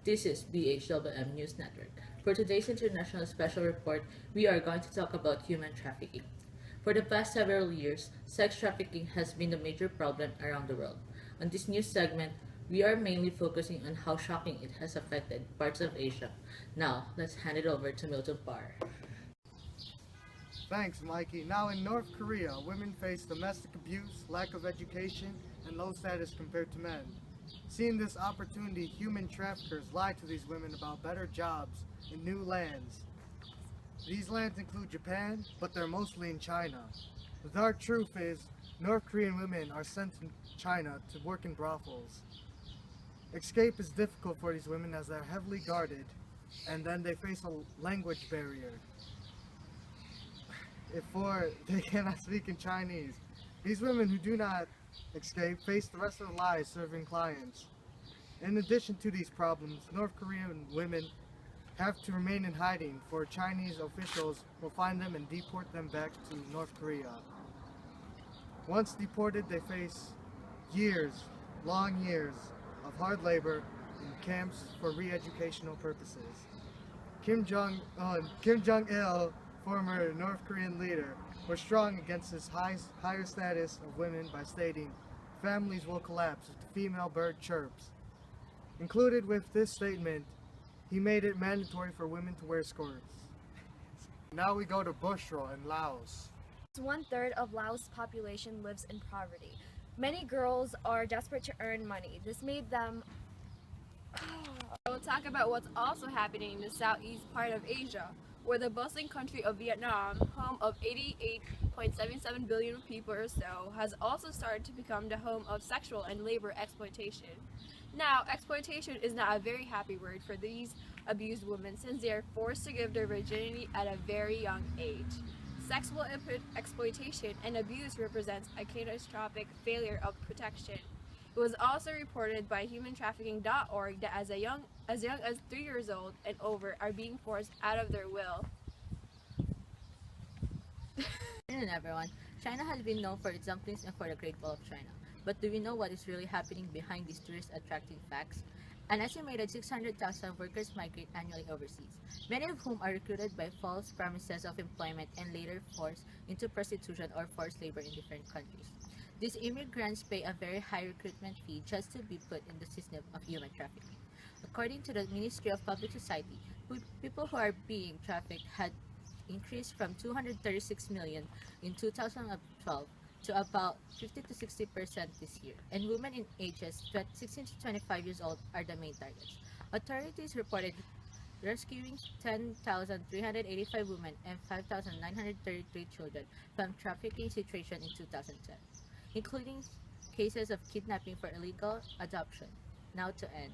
This is BHWM News Network. For today's international special report, we are going to talk about human trafficking. For the past several years, sex trafficking has been a major problem around the world. On this news segment, we are mainly focusing on how shocking it has affected parts of Asia. Now, let's hand it over to Milton Parr. Thanks, Mikey. Now, in North Korea, women face domestic abuse, lack of education, and low status compared to men. Seeing this opportunity, human traffickers lie to these women about better jobs in new lands. These lands include Japan, but they're mostly in China. The dark truth is, North Korean women are sent to China to work in brothels. Escape is difficult for these women as they're heavily guarded, and then they face a language barrier. They cannot speak in Chinese. These women who do not escape face the rest of their lives serving clients. In addition to these problems, North Korean women have to remain in hiding, for Chinese officials will find them and deport them back to North Korea. Once deported, they face long years of hard labor in camps for re-educational purposes. Kim Jong-il, former North Korean leader, was strong against this higher status of women by stating, "Families will collapse if the female bird chirps." Included with this statement, he made it mandatory for women to wear skirts. Now we go to Bushra in Laos. One-third of Laos' population lives in poverty. Many girls are desperate to earn money. This made them We'll talk about what's also happening in the southeast part of Asia, where the bustling country of Vietnam, home of 88.77 billion people or so, has also started to become the home of sexual and labor exploitation. Now, exploitation is not a very happy word for these abused women, since they are forced to give their virginity at a very young age. Sexual exploitation and abuse represents a catastrophic failure of protection. It was also reported by humantrafficking.org that as young as 3 years old and over are being forced out of their will. Good afternoon, everyone. China has been known for its dumplings and for the Great Wall of China. But do we know what is really happening behind these tourist-attracting facts? An estimated 600,000 workers migrate annually overseas, many of whom are recruited by false promises of employment and later forced into prostitution or forced labor in different countries. These immigrants pay a very high recruitment fee just to be put in the system of human trafficking. According to the Ministry of Public Society, people who are being trafficked had increased from 236 million in 2012 to about 50 to 60% this year, and women in ages 16 to 25 years old are the main targets. Authorities reported rescuing 10,385 women and 5,933 children from trafficking situation in 2010, including cases of kidnapping for illegal adoption. Now to end.